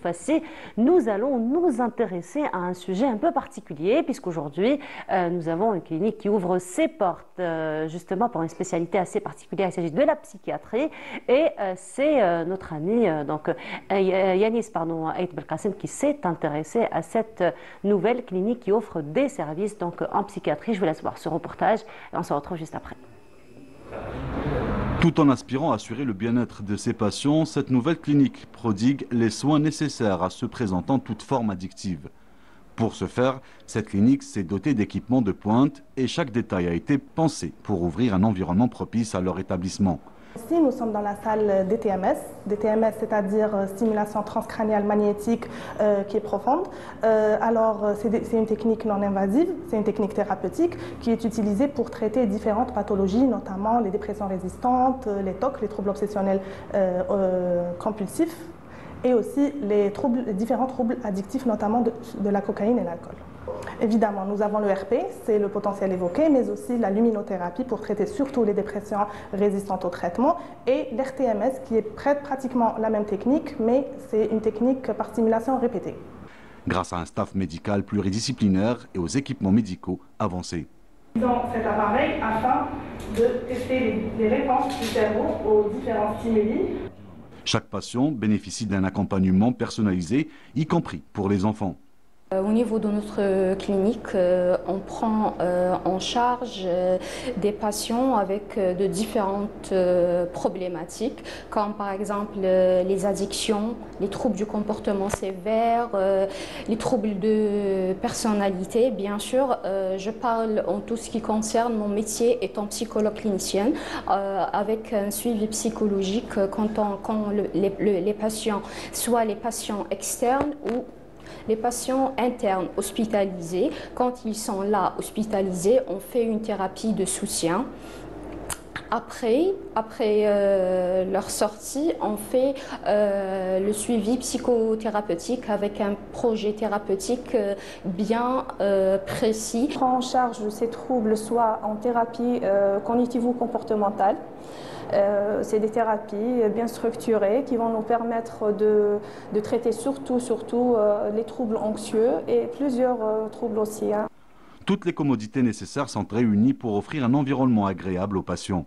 fois-ci, nous allons nous intéresser à un sujet un peu particulier, puisqu'aujourd'hui, nous avons une clinique qui ouvre ses portes justement pour une spécialité assez particulière. Il s'agit de la psychiatrie et c'est notre ami Yanis Aït Belkacem qui s'est intéressé à cette nouvelle clinique qui offre des services en psychiatrie. Je vous laisse voir ce reportage et on se retrouve juste après. Tout en aspirant à assurer le bien-être de ses patients, cette nouvelle clinique prodigue les soins nécessaires à ceux présentant toute forme addictive. Pour ce faire, cette clinique s'est dotée d'équipements de pointe et chaque détail a été pensé pour ouvrir un environnement propice à leur établissement. Ici, nous sommes dans la salle DTMS, c'est-à-dire stimulation transcrânienne magnétique qui est profonde. C'est une technique non invasive, c'est une technique thérapeutique qui est utilisée pour traiter différentes pathologies, notamment les dépressions résistantes, les TOC, les troubles obsessionnels compulsifs, et aussi les différents troubles addictifs, notamment de la cocaïne et l'alcool. Évidemment, nous avons le RP, c'est le potentiel évoqué, mais aussi la luminothérapie pour traiter surtout les dépressions résistantes au traitement, et l'RTMS qui est pratiquement la même technique, mais c'est une technique par stimulation répétée. Grâce à un staff médical pluridisciplinaire et aux équipements médicaux avancés. Dans cet appareil afin de tester les réponses du cerveau aux différents stimuli. Chaque patient bénéficie d'un accompagnement personnalisé, y compris pour les enfants. Au niveau de notre clinique, on prend en charge des patients avec de différentes problématiques, comme par exemple les addictions, les troubles du comportement sévère, les troubles de personnalité. Bien sûr, je parle en tout ce qui concerne mon métier étant psychologue clinicienne, avec un suivi psychologique quand les patients, soit les patients externes ou les patients internes hospitalisés. Quand ils sont là hospitalisés, on fait une thérapie de soutien. Après leur sortie, on fait le suivi psychothérapeutique avec un projet thérapeutique bien précis. On prend en charge ces troubles soit en thérapie cognitivo-comportementale. C'est des thérapies bien structurées qui vont nous permettre de traiter surtout les troubles anxieux et plusieurs troubles aussi. Toutes les commodités nécessaires sont réunies pour offrir un environnement agréable aux patients.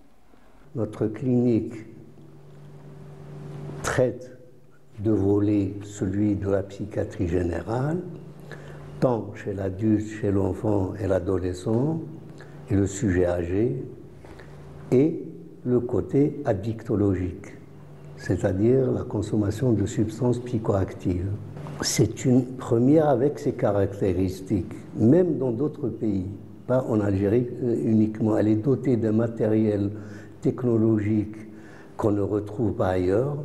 Notre clinique traite de volets, celui de la psychiatrie générale, tant chez l'adulte, chez l'enfant et l'adolescent, et le sujet âgé, et le côté addictologique, c'est-à-dire la consommation de substances psychoactives. C'est une première avec ses caractéristiques, même dans d'autres pays, pas en Algérie uniquement. Elle est dotée d'un matériel technologique qu'on ne retrouve pas ailleurs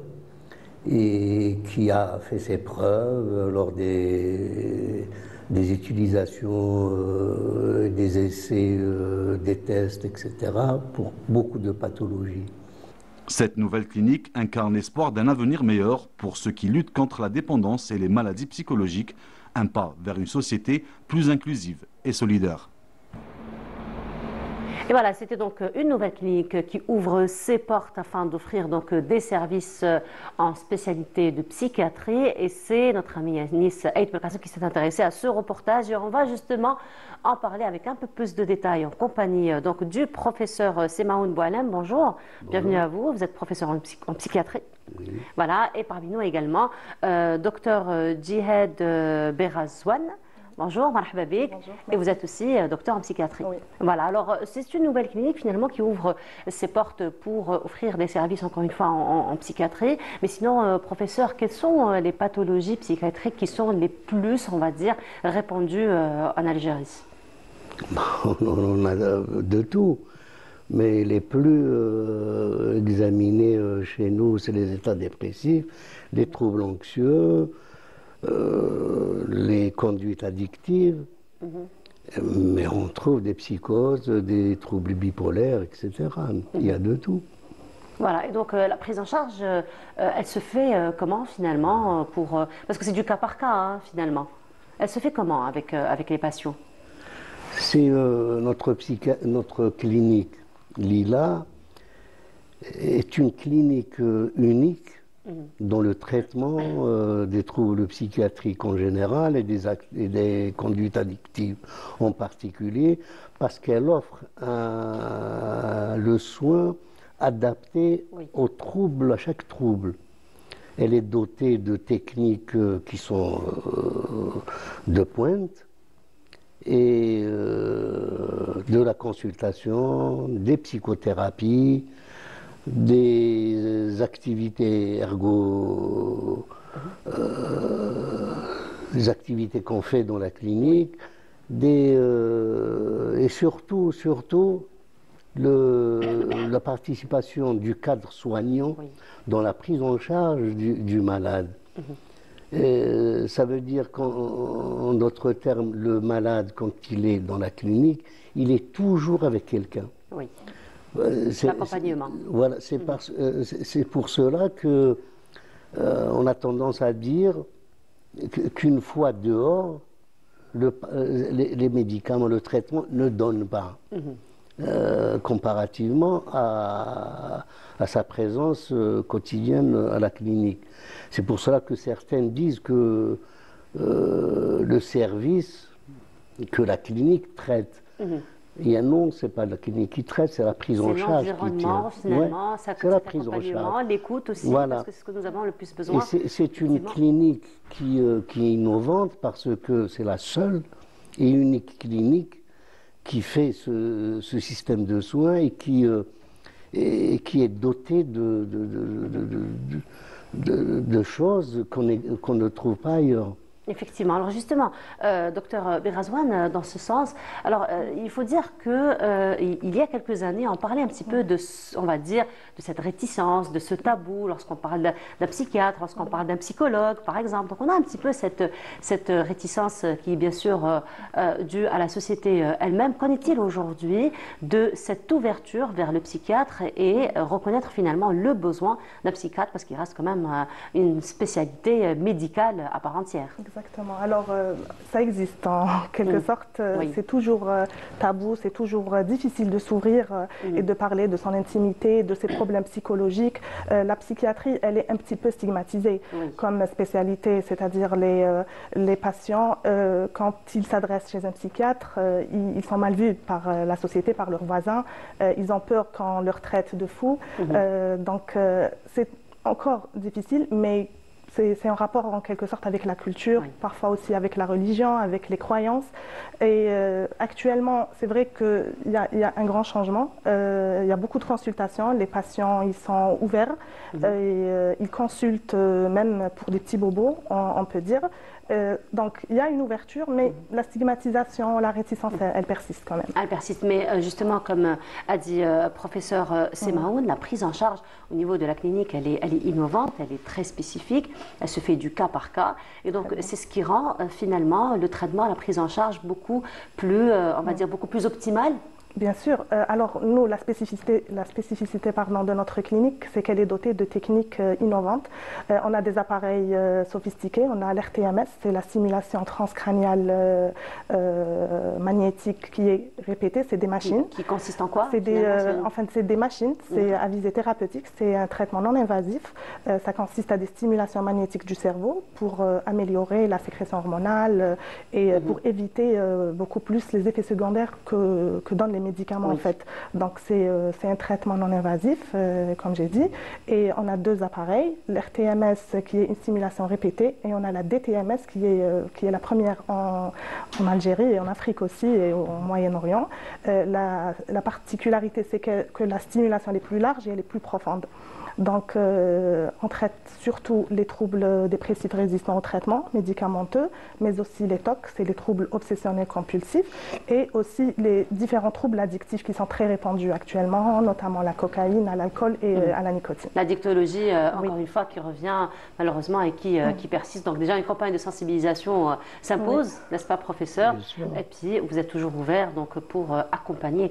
et qui a fait ses preuves lors des utilisations, des essais, des tests, etc., pour beaucoup de pathologies. Cette nouvelle clinique incarne l'espoir d'un avenir meilleur pour ceux qui luttent contre la dépendance et les maladies psychologiques, un pas vers une société plus inclusive et solidaire. Et voilà, c'était donc une nouvelle clinique qui ouvre ses portes afin d'offrir donc des services en spécialité de psychiatrie. Et c'est notre ami Yanis Aït Belkacem qui s'est intéressé à ce reportage. Et on va justement en parler avec un peu plus de détails en compagnie donc du professeur Semaoun Boualem. Bonjour, bienvenue à vous. Vous êtes professeur en psychiatrie. Oui. Voilà, et parmi nous également, docteur Djihad Berazouane. Bonjour, marhaba bik. Et vous êtes aussi docteur en psychiatrie. Oui. Voilà, alors c'est une nouvelle clinique finalement qui ouvre ses portes pour offrir des services encore une fois en psychiatrie. Mais sinon, professeur, quelles sont les pathologies psychiatriques qui sont les plus, on va dire, répandues en Algérie? On a de tout. Mais les plus examinés chez nous, c'est les états dépressifs, les troubles anxieux, les conduites addictives, mais on trouve des psychoses, des troubles bipolaires, etc. Il y a de tout. Voilà, et donc la prise en charge, elle se fait comment finalement parce que c'est du cas par cas hein, finalement. Elle se fait comment avec les patients? C'est notre clinique Lila est une clinique unique dans le traitement des troubles psychiatriques en général et des conduites addictives en particulier, parce qu'elle offre le soin adapté aux troubles, à chaque trouble. Elle est dotée de techniques qui sont de pointe, et de la consultation, des psychothérapies, des activités des activités qu'on fait dans la clinique, et surtout la participation du cadre soignant dans la prise en charge du malade. Ça veut dire qu'en d'autres termes, le malade, quand il est dans la clinique, il est toujours avec quelqu'un. Oui. L'accompagnement. Voilà, c'est pour cela que on a tendance à dire qu'une fois dehors, les médicaments, le traitement ne donne pas. Comparativement à sa présence quotidienne à la clinique. C'est pour cela que certaines disent que le service que la clinique traite, il y a non, c'est pas la clinique qui traite, c'est la prise en charge qui tient. C'est l'environnement, finalement, c'est la prise en charge. L'écoute aussi, voilà. Parce que c'est ce que nous avons le plus besoin. Et c'est une clinique qui est innovante parce que c'est la seule et unique clinique qui fait ce système de soins et qui est doté de choses qu'on ne trouve pas ailleurs. Effectivement. Alors justement, docteur Berazwan, dans ce sens, alors il faut dire que il y a quelques années, on parlait un petit peu de, on va dire, de cette réticence, de ce tabou lorsqu'on parle d'un psychiatre, lorsqu'on parle d'un psychologue, par exemple. Donc on a un petit peu cette réticence qui est bien sûr due à la société elle-même. Qu'en est-il aujourd'hui de cette ouverture vers le psychiatre et reconnaître finalement le besoin d'un psychiatre parce qu'il reste quand même une spécialité médicale à part entière? Exactement. Alors, ça existe en quelque sorte. C'est toujours tabou, c'est toujours difficile de s'ouvrir et de parler de son intimité, de ses problèmes psychologiques. La psychiatrie, elle est un petit peu stigmatisée comme spécialité, c'est-à-dire les patients, quand ils s'adressent chez un psychiatre, ils sont mal vus par la société, par leurs voisins. Ils ont peur qu'on leur traite de fous. Donc, c'est encore difficile, mais c'est en rapport en quelque sorte avec la culture, parfois aussi avec la religion, avec les croyances. Et actuellement, c'est vrai qu'il y a un grand changement. Il y a beaucoup de consultations. Les patients, ils sont ouverts. Et, ils consultent même pour des petits bobos, on peut dire. Donc, il y a une ouverture, mais la stigmatisation, la réticence, elle persiste quand même. Elle persiste, mais justement, comme a dit professeur Semaoun, la prise en charge au niveau de la clinique, elle est innovante, elle est très spécifique, elle se fait du cas par cas, et donc c'est ce qui rend finalement le traitement, la prise en charge beaucoup plus, on va dire, beaucoup plus optimale. Bien sûr. Alors, nous, la spécificité de notre clinique, c'est qu'elle est dotée de techniques innovantes. On a des appareils sophistiqués. On a l'RTMS, c'est la stimulation transcrâniale magnétique qui est répétée. C'est des machines. Qui consiste en quoi? C'est des machines. C'est à visée thérapeutique. C'est un traitement non invasif. Ça consiste à des stimulations magnétiques du cerveau pour améliorer la sécrétion hormonale et pour éviter beaucoup plus les effets secondaires que donnent les médicaments en fait. Donc c'est un traitement non invasif, comme j'ai dit. Et on a deux appareils, l'RTMS qui est une stimulation répétée et on a la DTMS qui est la première en Algérie et en Afrique aussi et au Moyen-Orient. La particularité c'est que la stimulation est plus large et elle est plus profonde. Donc, on traite surtout les troubles dépressifs résistants au traitement médicamenteux, mais aussi les TOC, c'est les troubles obsessionnels compulsifs, et aussi les différents troubles addictifs qui sont très répandus actuellement, notamment la cocaïne, à l'alcool et à la nicotine. L'addictologie, encore une fois, qui revient malheureusement et qui persiste. Donc déjà, une campagne de sensibilisation s'impose, n'est-ce pas, professeur? Et puis, vous êtes toujours ouvert donc, pour accompagner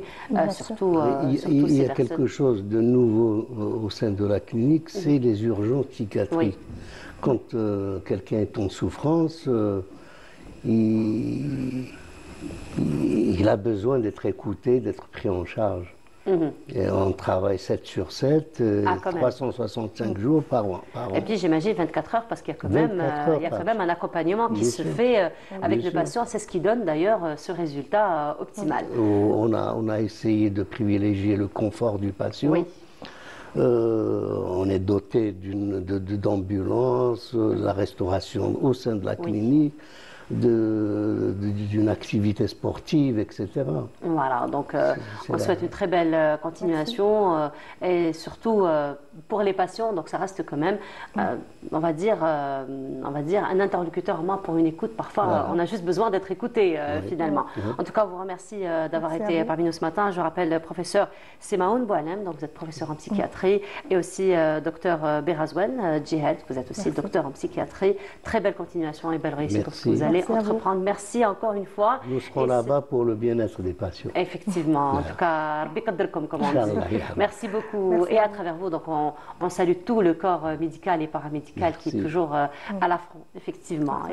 surtout il y a quelque chose de nouveau au sein de la clinique, c'est les urgences psychiatriques. Quand quelqu'un est en souffrance, il a besoin d'être écouté, d'être pris en charge. Et on travaille 7 sur 7, 365 jours par an. Et puis j'imagine 24 heures parce qu'il y a quand même un accompagnement qui se fait avec le patient. C'est ce qui donne d'ailleurs ce résultat optimal. On a essayé de privilégier le confort du patient. Oui. On est doté d'ambulances, la restauration au sein de la clinique, d'une activité sportive, etc. Voilà, donc on souhaite une très belle continuation et surtout pour les patients, donc ça reste quand même, on va dire un interlocuteur en moins pour une écoute. Parfois, on a juste besoin d'être écouté finalement. En tout cas, on vous remercie d'avoir été parmi nous ce matin. Je rappelle, professeur Semaoun Boualem, donc vous êtes professeur en psychiatrie, et aussi docteur Berazwen Djihad, vous êtes aussi docteur en psychiatrie. Très belle continuation et belle réussite pour ce que vous allez entreprendre. Merci encore une fois. Nous serons là-bas pour le bien-être des patients. Effectivement. En tout cas, comme on dit. Merci beaucoup. Et à travers vous, donc on salue tout le corps médical et paramédical qui est toujours à l'affront, effectivement.